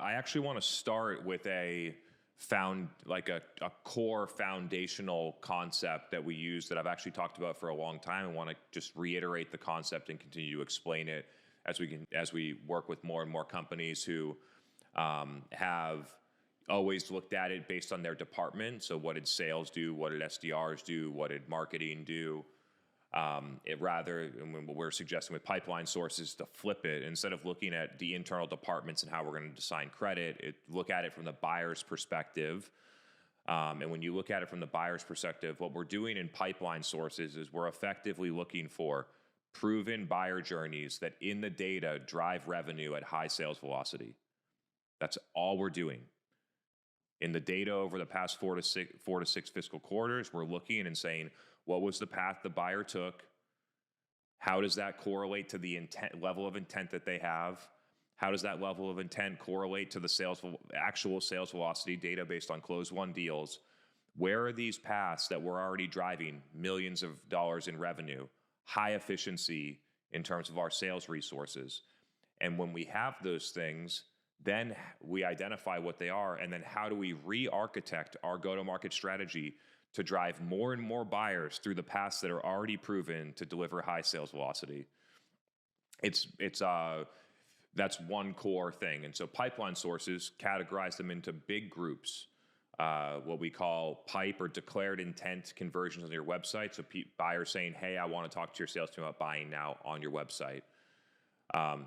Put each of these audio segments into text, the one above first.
I actually want to start with a core foundational concept that we use that I've actually talked about for a long time, and want to just reiterate the concept and continue to explain it as we work with more and more companies who have always looked at it based on their department. So what did sales do? What did SDRs do? What did marketing do? And what we're suggesting with pipeline sources to flip it, instead of looking at the internal departments and how we're going to assign credit, look at it from the buyer's perspective. And when you look at it from the buyer's perspective, what we're doing in pipeline sources is we're effectively looking for proven buyer journeys that in the data drive revenue at high sales velocity. That's all we're doing. In the data over the past 4 to 6 fiscal quarters, we're looking and saying, what was the path the buyer took? How does that correlate to the level of intent that they have? How does that level of intent correlate to the actual sales velocity data based on closed won deals? Where are these paths that we're already driving millions of dollars in revenue, high efficiency in terms of our sales resources? And when we have those things, then we identify what they are, and then how do we re-architect our go-to-market strategy to drive more and more buyers through the paths that are already proven to deliver high sales velocity. That's one core thing. And so pipeline sources, categorize them into big groups, what we call pipe or declared intent conversions on your website. So buyers saying, hey, I want to talk to your sales team about buying now on your website.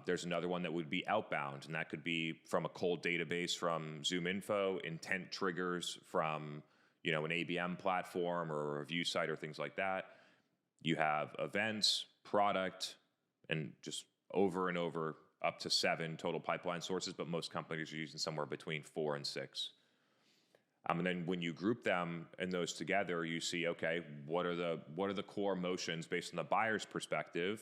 There's another one that would be outbound, and that could be from a cold database from ZoomInfo, intent triggers from an ABM platform or a review site or things like that. You have events, product, and just over and over up to 7 total pipeline sources, but most companies are using somewhere between 4 and 6. And then when you group them and those together, you see, okay, what are the core motions based on the buyer's perspective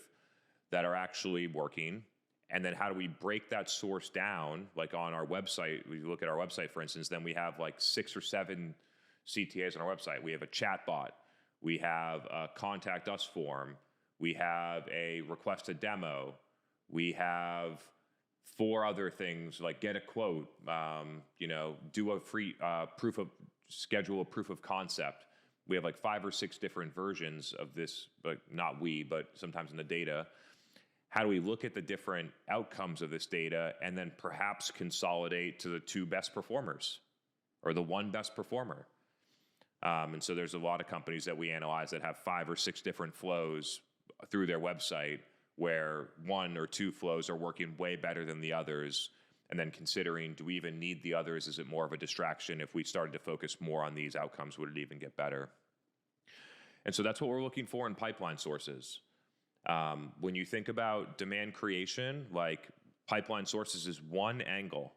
that are actually working? And then how do we break that source down? Like on our website, we look at our website, for instance, then we have like 6 or 7 CTAs on our website. We have a chat bot. We have a contact us form. We have a request a demo. We have 4 other things like get a quote, do a free schedule a proof of concept. We have like 5 or 6 different versions of this, but not but sometimes in the data. How do we look at the different outcomes of this data and then perhaps consolidate to the 2 best performers or the 1 best performer? And so there's a lot of companies that we analyze that have 5 or 6 different flows through their website where 1 or 2 flows are working way better than the others. And then considering, do we even need the others? Is it more of a distraction? If we started to focus more on these outcomes, would it even get better? And so that's what we're looking for in pipeline sources. When you think about demand creation, like pipeline sources is one angle.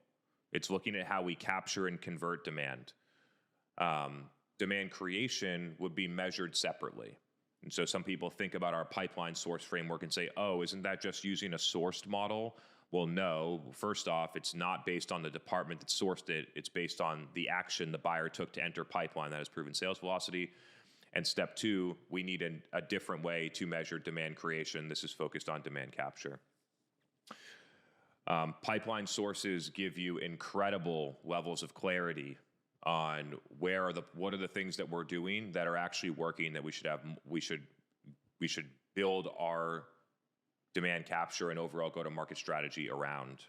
It's looking at how we capture and convert demand. Demand creation would be measured separately. And so some people think about our pipeline source framework and say, oh, isn't that just using a sourced model? Well, no. First off, it's not based on the department that sourced it. It's based on the action the buyer took to enter pipeline that has proven sales velocity. And step 2, we need a different way to measure demand creation. This is focused on demand capture. Pipeline sources give you incredible levels of clarity on what are the things that we're doing that are actually working that we should build our demand capture and overall go-to-market strategy around.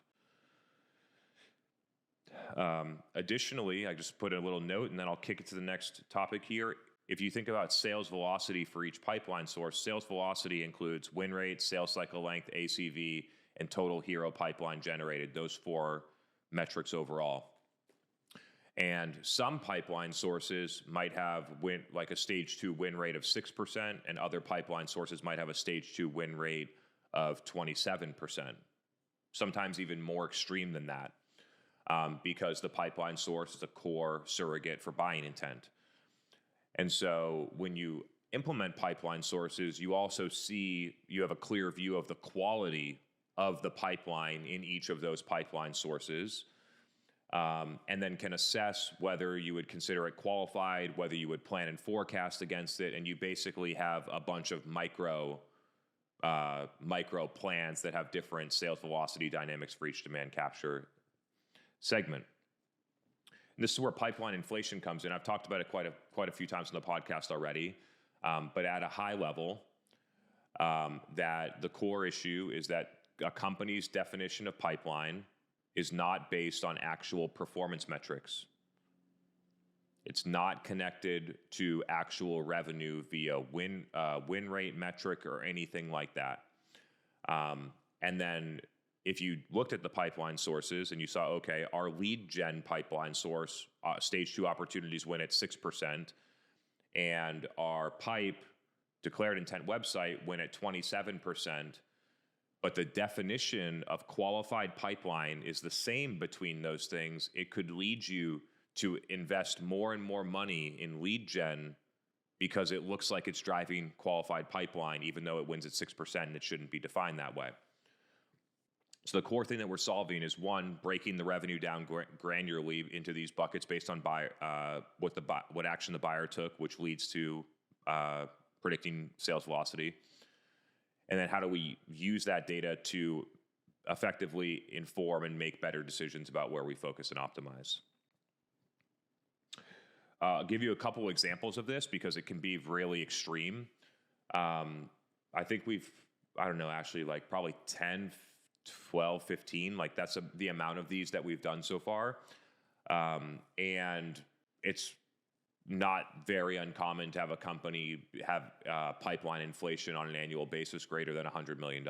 Additionally, I just put a little note and then I'll kick it to the next topic here. If you think about sales velocity for each pipeline source, sales velocity includes win rate, sales cycle length, ACV, and total hero pipeline generated, those 4 metrics overall. And some pipeline sources might have like a stage 2 win rate of 6%, and other pipeline sources might have a stage 2 win rate of 27%. Sometimes even more extreme than that, because the pipeline source is a core surrogate for buying intent. And so when you implement pipeline sources, you also you have a clear view of the quality of the pipeline in each of those pipeline sources. And then can assess whether you would consider it qualified, whether you would plan and forecast against it, and you basically have a bunch of micro plans that have different sales velocity dynamics for each demand capture segment. And this is where pipeline inflation comes in. I've talked about it quite a few times on the podcast already, but at a high level, that the core issue is that a company's definition of pipeline is not based on actual performance metrics. It's not connected to actual revenue via win rate metric or anything like that. And then if you looked at the pipeline sources and you saw, okay, our lead gen pipeline source, stage 2 opportunities win at 6%, and our pipe declared intent website win at 27%, but the definition of qualified pipeline is the same between those things, it could lead you to invest more and more money in lead gen because it looks like it's driving qualified pipeline, even though it wins at 6% and it shouldn't be defined that way. So the core thing that we're solving is, one, breaking the revenue down granularly into these buckets based on what action the buyer took, which leads to predicting sales velocity. And then how do we use that data to effectively inform and make better decisions about where we focus and optimize? I'll give you a couple examples of this because it can be really extreme. I think actually like probably 10, 12, 15, like that's the amount of these that we've done so far. And it's not very uncommon to have a company have pipeline inflation on an annual basis greater than $100 million.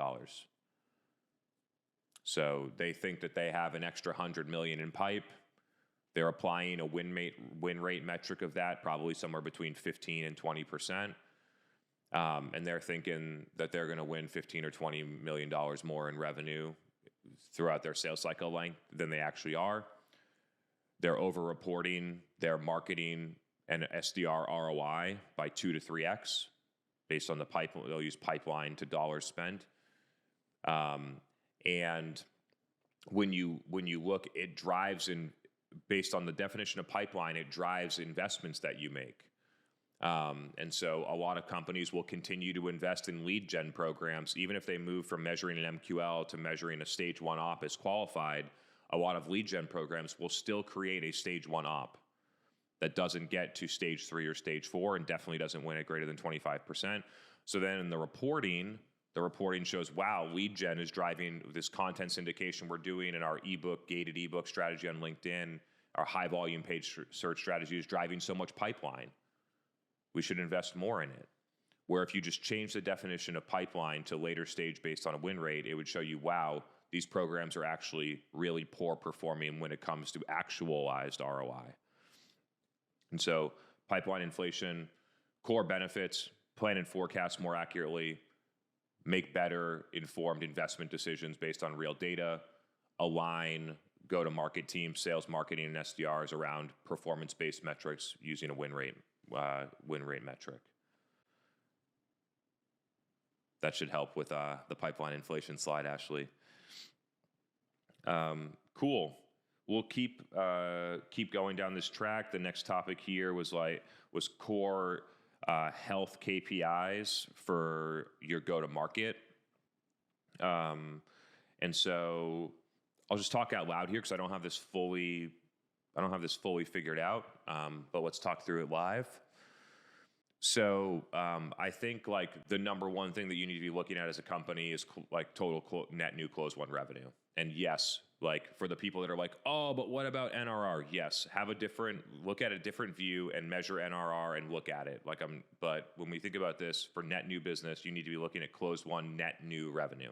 So they think that they have an extra $100 million in pipe. They're applying a win rate metric of that, probably somewhere between 15 and 20%. And they're thinking that they're going to win $15 or $20 million more in revenue throughout their sales cycle length than they actually are. They're over-reporting their marketing and SDR ROI by 2 to 3x based on the pipeline. They'll use pipeline to dollars spent. And when you look, it drives in. Based on the definition of pipeline, it drives investments that you make. And so a lot of companies will continue to invest in lead gen programs, even if they move from measuring an MQL to measuring a stage 1 op as qualified. A lot of lead gen programs will still create a stage 1 op that doesn't get to stage 3 or stage 4 and definitely doesn't win at greater than 25%. So then in the reporting shows, wow, lead gen is driving this content syndication we're doing in our gated ebook strategy on LinkedIn. Our high volume page search strategy is driving so much pipeline. We should invest more in it. Where if you just change the definition of pipeline to later stage based on a win rate, it would show you, wow, these programs are actually really poor performing when it comes to actualized ROI. And so pipeline inflation, core benefits, plan and forecast more accurately, make better informed investment decisions based on real data, align go-to-market teams, sales, marketing, and SDRs around performance-based metrics using a win rate metric. That should help with the pipeline inflation slide, Ashley. Cool. We'll keep going down this track. The next topic here was core health KPIs for your go-to-market. And so I'll just talk out loud here because I don't have this fully figured out. But let's talk through it live. So I think like the number one thing that you need to be looking at as a company is like total net new close one revenue. And yes, like for the people that are like, oh, but what about NRR? Yes, look at a different view and measure NRR and look at it. But when we think about this for net new business, you need to be looking at closed one net new revenue.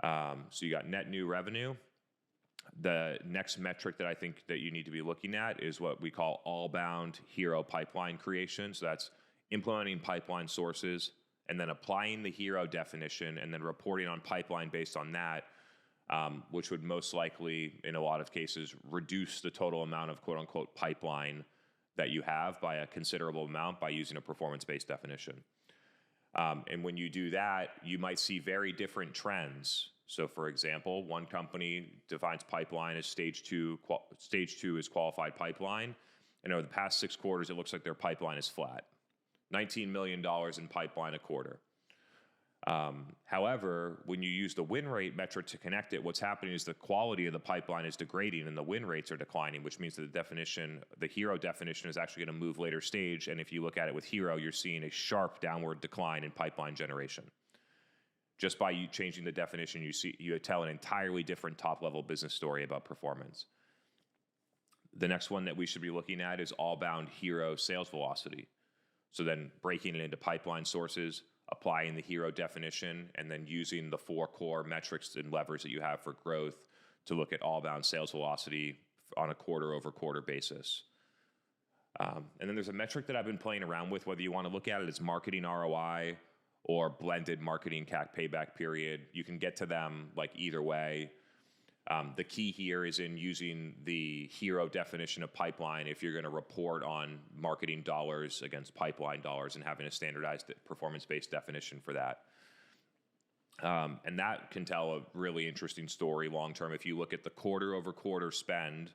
So you got net new revenue. The next metric that I think that you need to be looking at is what we call all-bound hero pipeline creation. So that's implementing pipeline sources and then applying the hero definition and then reporting on pipeline based on that, which would most likely, in a lot of cases, reduce the total amount of quote-unquote pipeline that you have by a considerable amount by using a performance-based definition. And when you do that, you might see very different trends. So for example, one company defines pipeline as stage two is qualified pipeline. And over the past 6 quarters, it looks like their pipeline is flat. $19 million in pipeline a quarter. However, when you use the win rate metric to connect it, what's happening is the quality of the pipeline is degrading and the win rates are declining, which means that the hero definition is actually going to move later stage. And if you look at it with hero, you're seeing a sharp downward decline in pipeline generation. Just by you changing the definition, you tell an entirely different top-level business story about performance. The next one that we should be looking at is all-bound hero sales velocity. So then breaking it into pipeline sources, applying the hero definition, and then using the 4 core metrics and levers that you have for growth to look at all-bound sales velocity on a quarter-over-quarter basis. And then there's a metric that I've been playing around with, whether you want to look at it as marketing ROI or blended marketing CAC payback period. You can get to them like either way. The key here is in using the hero definition of pipeline if you're going to report on marketing dollars against pipeline dollars and having a standardized performance-based definition for that. And that can tell a really interesting story long-term if you look at the quarter-over-quarter spend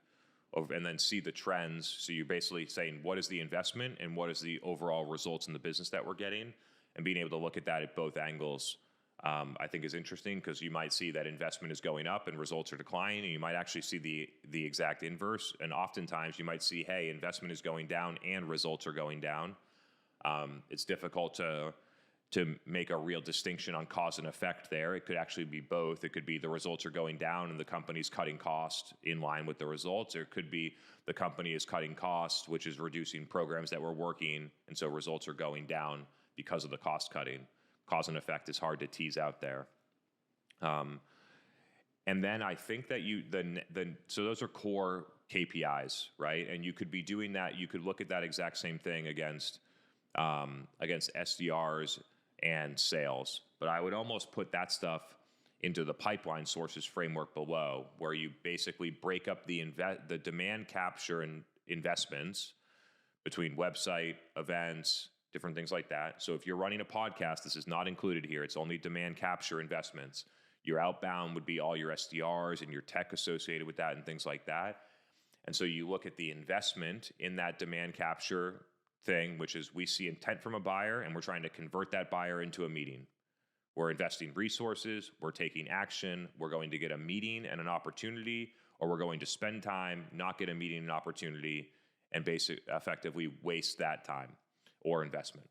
and then see the trends. So you're basically saying, what is the investment and what is the overall results in the business that we're getting? And being able to look at that at both angles, I think is interesting, because you might see that investment is going up and results are declining, and you might actually see the exact inverse. And oftentimes you might see, hey, investment is going down and results are going down. It's difficult to make a real distinction on cause and effect there. It could actually be both. It could be the results are going down and the company's cutting cost in line with the results, or it could be the company is cutting costs, which is reducing programs that were working, and so results are going down because of the cost cutting. Cause and effect is hard to tease out there. And then I think that so those are core KPIs, right? And you could be doing that. You could look at that exact same thing against SDRs and sales. But I would almost put that stuff into the pipeline sources framework below, where you basically break up the demand capture and investments between website, events, different things like that. So if you're running a podcast, this is not included here. It's only demand capture investments. Your outbound would be all your SDRs and your tech associated with that and things like that. And so you look at the investment in that demand capture thing, which is we see intent from a buyer and we're trying to convert that buyer into a meeting. We're investing resources, we're taking action, we're going to get a meeting and an opportunity, or we're going to spend time, not get a meeting and opportunity, and effectively waste that time or investment.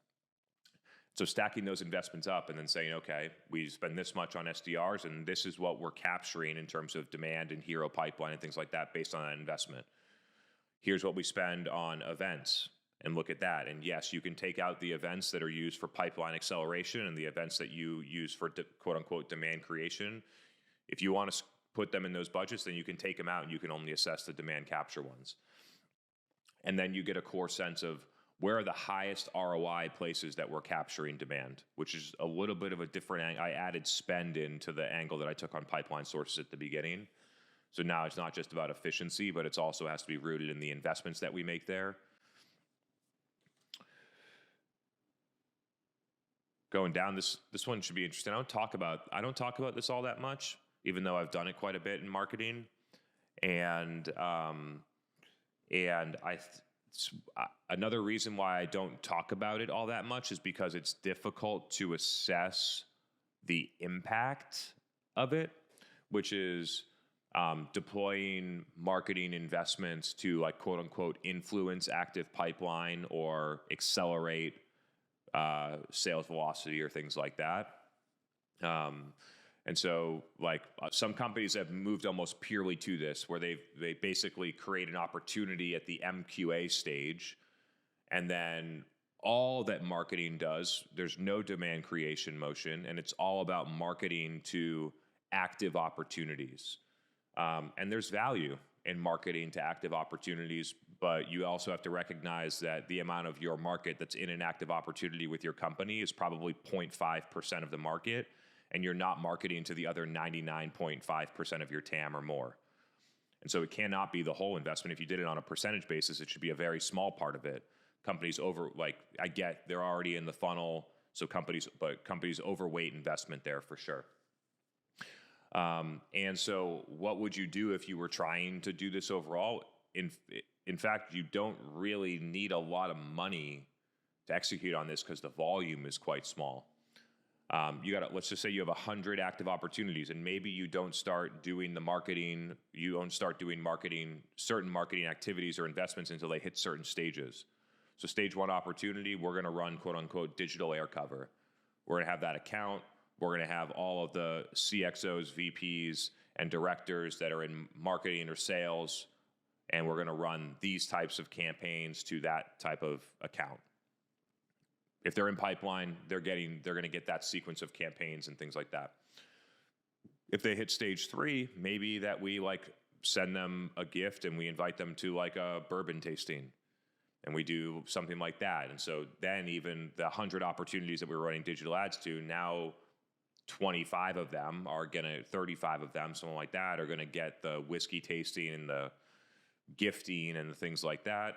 So stacking those investments up and then saying, okay, we spend this much on SDRs and this is what we're capturing in terms of demand and hero pipeline and things like that based on that investment. Here's what we spend on events and look at that. And yes, you can take out the events that are used for pipeline acceleration and the events that you use for quote unquote demand creation. If you want to put them in those budgets, then you can take them out and you can only assess the demand capture ones. And then you get a core sense of where are the highest ROI places that we're capturing demand, which is a little bit of a different angle. I added spend into the angle that I took on pipeline sources at the beginning. So now it's not just about efficiency, but it also has to be rooted in the investments that we make there. Going down, this one should be interesting. I don't talk about this all that much, even though I've done it quite a bit in marketing. And another reason why I don't talk about it all that much is because it's difficult to assess the impact of it, which is deploying marketing investments to like quote unquote influence active pipeline or accelerate sales velocity or things like that. And so like some companies have moved almost purely to this, where they basically create an opportunity at the MQA stage, and then all that marketing does, there's no demand creation motion, and it's all about marketing to active opportunities. And there's value in marketing to active opportunities, but you also have to recognize that the amount of your market that's in an active opportunity with your company is probably 0.5% of the market, and you're not marketing to the other 99.5% of your TAM or more. And so it cannot be the whole investment. If you did it on a percentage basis, it should be a very small part of it. Companies I get they're already in the funnel, so companies overweight investment there for sure. And so what would you do if you were trying to do this overall? In fact, you don't really need a lot of money to execute on this because the volume is quite small. let's just say you have 100 active opportunities, and maybe you don't start doing the marketing, you don't start doing certain marketing activities or investments until they hit certain stages. So stage 1 opportunity, we're going to run quote unquote digital air cover. We're going to have that account. We're going to have all of the CXOs, VPs, and directors that are in marketing or sales, and we're going to run these types of campaigns to that type of account. If they're in pipeline, they're going to get that sequence of campaigns and things like that. If they hit stage 3, maybe that we send them a gift and we invite them to a bourbon tasting, and we do something like that. And so then even the 100 opportunities that we're running digital ads to, now 35 of them are 35 of them, something like that, are going to get the whiskey tasting and the gifting and the things like that.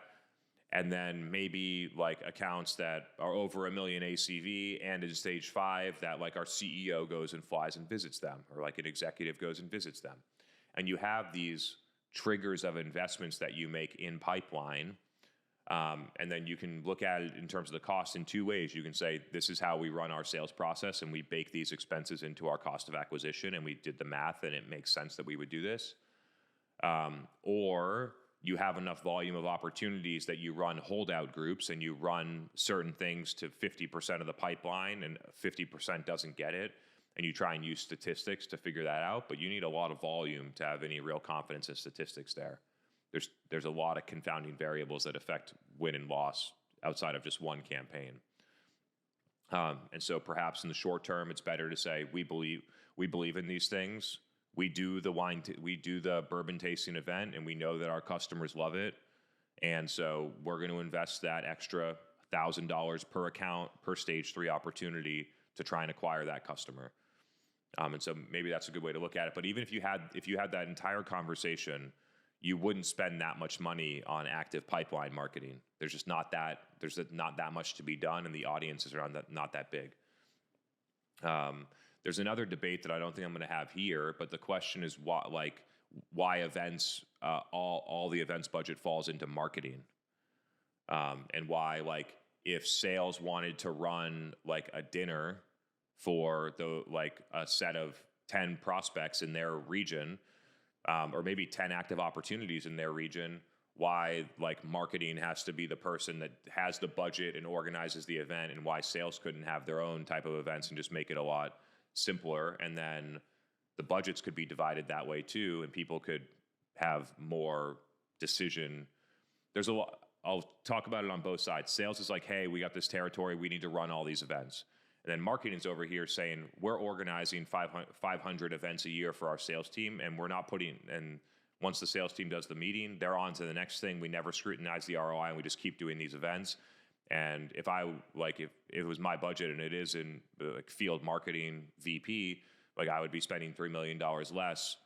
And then maybe accounts that are over $1 million ACV and in stage 5 that our CEO goes and flies and visits them, or an executive goes and visits them. And you have these triggers of investments that you make in pipeline. And then you can look at it in terms of the cost in 2 ways. You can say, this is how we run our sales process, and we bake these expenses into our cost of acquisition, and we did the math, and it makes sense that we would do this. Or you have enough volume of opportunities that you run holdout groups, and you run certain things to 50% of the pipeline, and 50% doesn't get it, and you try and use statistics to figure that out. But you need a lot of volume to have any real confidence in statistics there. There's a lot of confounding variables that affect win and loss outside of just one campaign. And so perhaps in the short term, it's better to say, we believe in these things. We do the bourbon tasting event, and we know that our customers love it. And so we're going to invest that extra $1,000 per account per stage 3 opportunity to try and acquire that customer. And so maybe that's a good way to look at it. But even if you had that entire conversation, you wouldn't spend that much money on active pipeline marketing. There's not that much to be done, and the audiences are not that big. There's another debate that I don't think I'm going to have here, but the question is why events, all the events budget falls into marketing, and why if sales wanted to run a dinner for a set of 10 prospects in their region, or maybe 10 active opportunities in their region, why marketing has to be the person that has the budget and organizes the event, and why sales couldn't have their own type of events and just make it a lot simpler. And then the budgets could be divided that way too, and people could have more decision. There's a lot. I'll talk about it on both sides. Sales is hey, we got this territory, we need to run all these events. And then marketing's over here saying, we're organizing 500 events a year for our sales team, and we're not and once the sales team does the meeting, they're on to the next thing. We never scrutinize the ROI, and we just keep doing these events. And if it was my budget, and it is in field marketing VP, I would be spending $3 million less.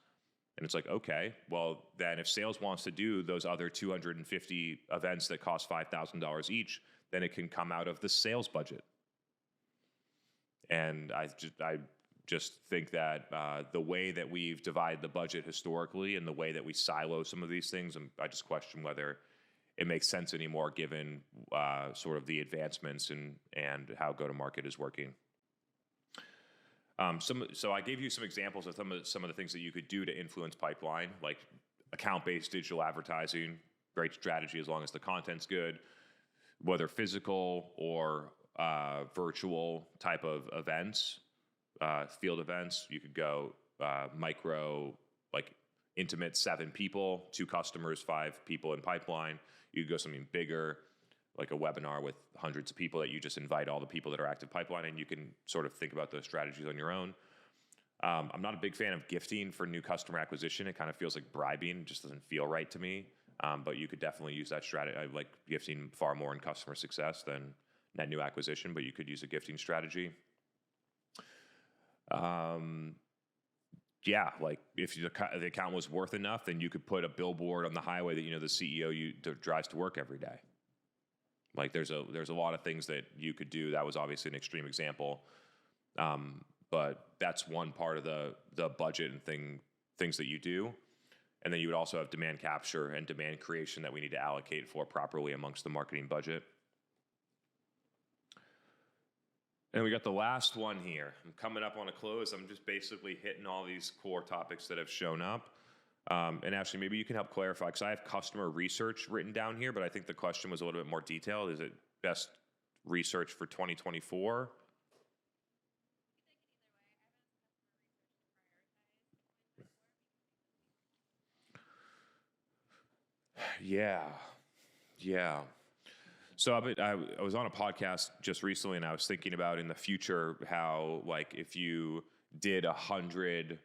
And it's okay, well, then if sales wants to do those other 250 events that cost $5,000 each, then it can come out of the sales budget. And I just think that the way that we've divided the budget historically, and the way that we silo some of these things, I just question whether it makes sense anymore given sort of the advancements and how go-to-market is working. So I gave you some examples of some of the things that you could do to influence pipeline, like account-based digital advertising, great strategy as long as the content's good, whether physical or virtual type of events, field events. You could go micro, intimate 7 people, 2 customers, 5 people in pipeline. You could go something bigger, like a webinar with hundreds of people that you just invite all the people that are active pipeline, and you can sort of think about those strategies on your own. I'm not a big fan of gifting for new customer acquisition. It kind of feels like bribing. It just doesn't feel right to me. But you could definitely use that strategy. I like gifting far more in customer success than net new acquisition, but you could use a gifting strategy. If the account was worth enough, then you could put a billboard on the highway that the CEO drives to work every day. There's a lot of things that you could do. That was obviously an extreme example, but that's one part of the budget and things that you do. And then you would also have demand capture and demand creation that we need to allocate for properly amongst the marketing budget. And we got the last one here. I'm coming up on a close. I'm just basically hitting all these core topics that have shown up. And actually, maybe you can help clarify, because I have customer research written down here, but I think the question was a little bit more detailed. Is it best research for 2024? Yeah. Yeah. So I was on a podcast just recently, and I was thinking about in the future how, like, if you did 100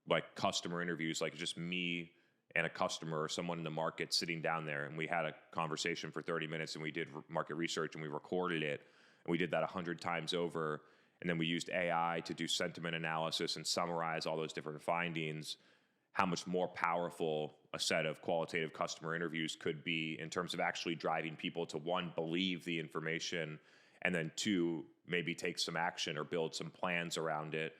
like customer interviews, like just me and a customer or someone in the market sitting down there, and we had a conversation for 30 minutes, and we did market research, and we recorded it, and we did that 100 times over, and then we used AI to do sentiment analysis and summarize all those different findings, how much more powerful a set of qualitative customer interviews could be in terms of actually driving people to, one, believe the information, and then two, maybe take some action or build some plans around it.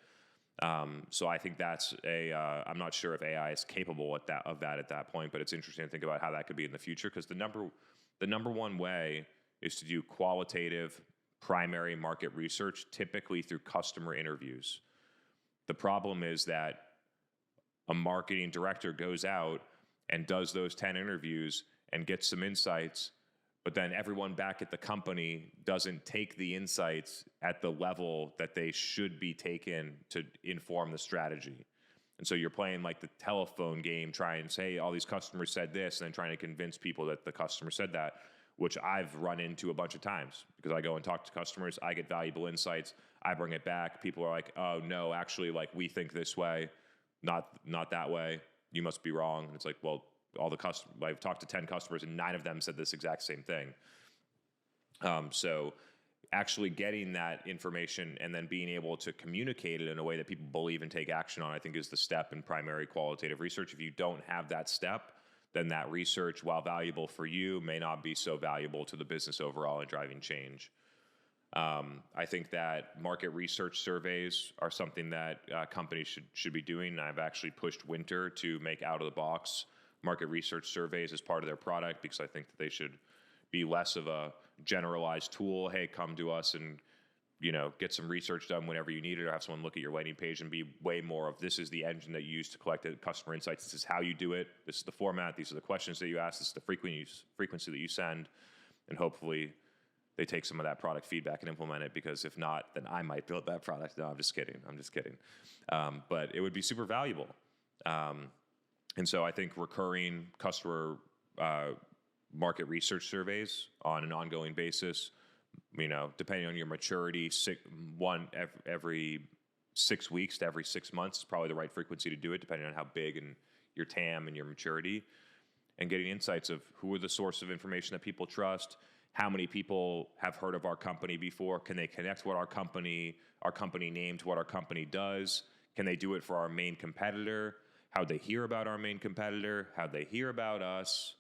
So I think that's I'm not sure if AI is capable of that at that point, but it's interesting to think about how that could be in the future, because the number one way is to do qualitative primary market research, typically through customer interviews. The problem is that a marketing director goes out and does those 10 interviews and gets some insights, but then everyone back at the company doesn't take the insights at the level that they should be taken to inform the strategy. And so you're playing like the telephone game, trying to say, all these customers said this, and then trying to convince people that the customer said that, which I've run into a bunch of times, because I go and talk to customers, I get valuable insights, I bring it back, people are like, oh no, actually, like, we think this way, not that way, you must be wrong. And it's like, well, all the customers, I've talked to 10 customers and 9 of them said this exact same thing. So actually getting that information and then being able to communicate it in a way that people believe and take action on, I think, is the step in primary qualitative research. If you don't have that step, then that research, while valuable for you, may not be so valuable to the business overall in driving change. I think that market research surveys are something that companies should be doing. I've actually pushed Winter to make out-of-the-box market research surveys as part of their product, because I think that they should be less of a generalized tool. Hey, come to us and get some research done whenever you need it, or have someone look at your landing page, and be way more of, this is the engine that you use to collect customer insights. This is how you do it. This is the format. These are the questions that you ask. This is the frequency that you send, and hopefully they take some of that product feedback and implement it, because if not, then I might build that product. No, I'm just kidding. But it would be super valuable. And so I think recurring customer market research surveys on an ongoing basis, depending on your maturity, every 6 weeks to every 6 months is probably the right frequency to do it, depending on how big and your TAM and your maturity, and getting insights of who are the source of information that people trust, how many people have heard of our company before, can they connect what our company name to what our company does, can they do it for our main competitor, how'd they hear about our main competitor, how'd they hear about us,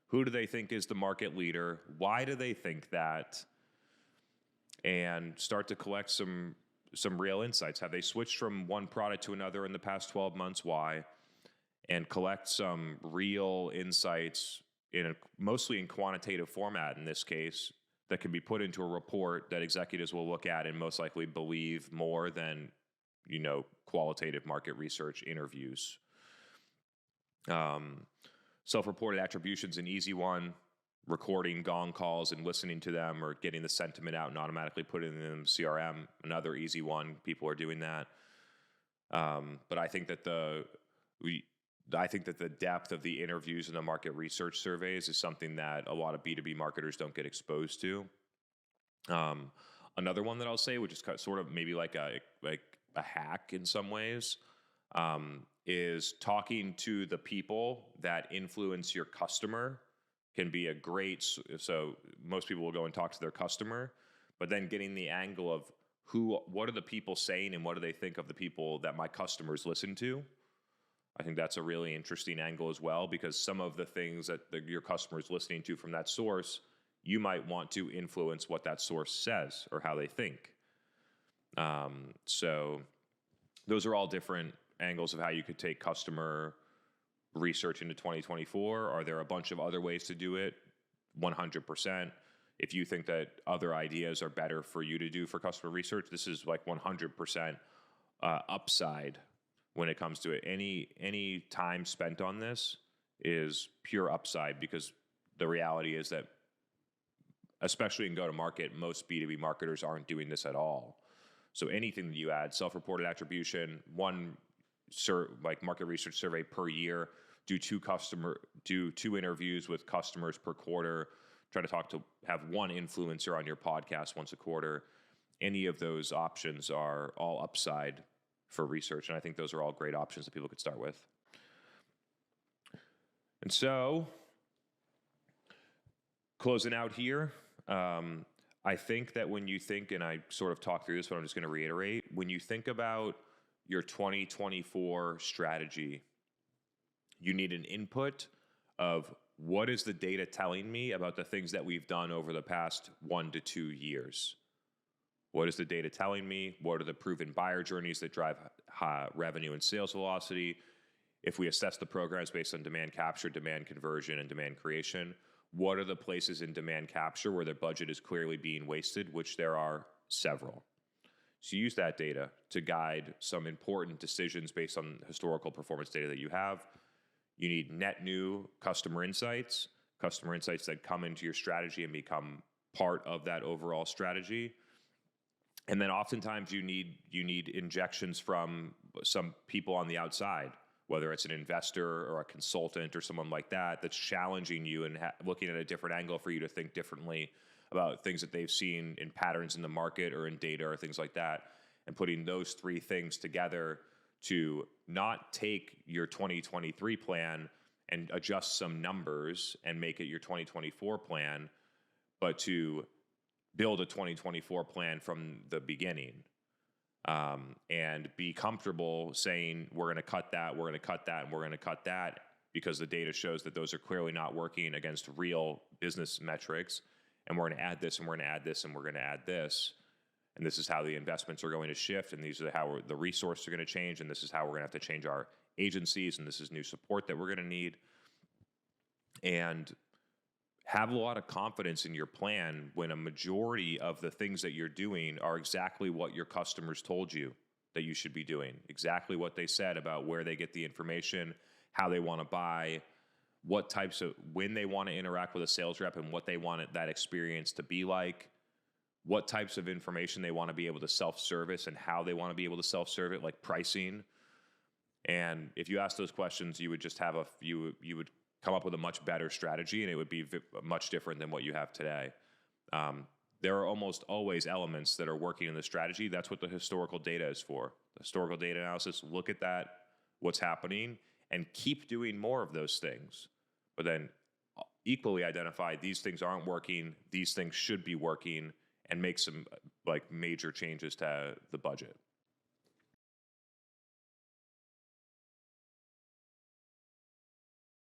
who do they think is the market leader, why do they think that, and start to collect some real insights. Have they switched from one product to another in the past 12 months? Why? And collect some real insights mostly in quantitative format in this case, that can be put into a report that executives will look at and most likely believe more than qualitative market research interviews. Self-reported attribution's an easy one. Recording gong calls and listening to them, or getting the sentiment out and automatically putting it in CRM, another easy one. People are doing that. But I think that the depth of the interviews and the market research surveys is something that a lot of B2B marketers don't get exposed to. Another one that I'll say, which is sort of maybe like a hack in some ways, is talking to the people that influence your customer can be a great, so most people will go and talk to their customer, but then getting the angle of what are the people saying and what do they think of the people that my customers listen to? I think that's a really interesting angle as well, because some of the things that your customer is listening to from that source, you might want to influence what that source says or how they think. So those are all different angles of how you could take customer research into 2024. Are there a bunch of other ways to do it? 100%. If you think that other ideas are better for you to do for customer research, this is like 100% upside when it comes to it. Any time spent on this is pure upside, because the reality is that, especially in go-to-market, most B2B marketers aren't doing this at all. So anything that you add, self-reported attribution, like market research survey per year, do two interviews with customers per quarter, have one influencer on your podcast once a quarter. Any of those options are all upside for research, and I think those are all great options that people could start with. And so, closing out here, I think that when you think, and I sort of talked through this, but I'm just going to reiterate, when you think about your 2024 strategy, you need an input of what is the data telling me about the things that we've done over the past 1 to 2 years? What is the data telling me? What are the proven buyer journeys that drive revenue and sales velocity? If we assess the programs based on demand capture, demand conversion, and demand creation, what are the places in demand capture where their budget is clearly being wasted, which there are several. So use that data to guide some important decisions based on historical performance data that you have. You need net new customer insights that come into your strategy and become part of that overall strategy. And then oftentimes you need injections from some people on the outside, whether it's an investor or a consultant or someone like that, that's challenging you and looking at a different angle for you to think differently about things that they've seen in patterns in the market or in data or things like that, and putting those three things together to not take your 2023 plan and adjust some numbers and make it your 2024 plan, but to build a 2024 plan from the beginning. And be comfortable saying, we're going to cut that, we're going to cut that, and we're going to cut that, because the data shows that those are clearly not working against real business metrics. And we're going to add this, and we're going to add this, and we're going to add this. And this is how the investments are going to shift, and these are how the resources are going to change, and this is how we're going to have to change our agencies, and this is new support that we're going to need. And have a lot of confidence in your plan when a majority of the things that you're doing are exactly what your customers told you that you should be doing, exactly what they said about where they get the information, how they want to buy, when they want to interact with a sales rep and what they want that experience to be like, what types of information they want to be able to self-service and how they want to be able to self-serve it, like pricing. And if you ask those questions, you would just have you would come up with a much better strategy, and it would be much different than what you have today. There are almost always elements that are working in the strategy. That's what the historical data is for. The historical data analysis, look at that, what's happening, and keep doing more of those things. But then equally identify these things aren't working, these things should be working, and make some like major changes to the budget.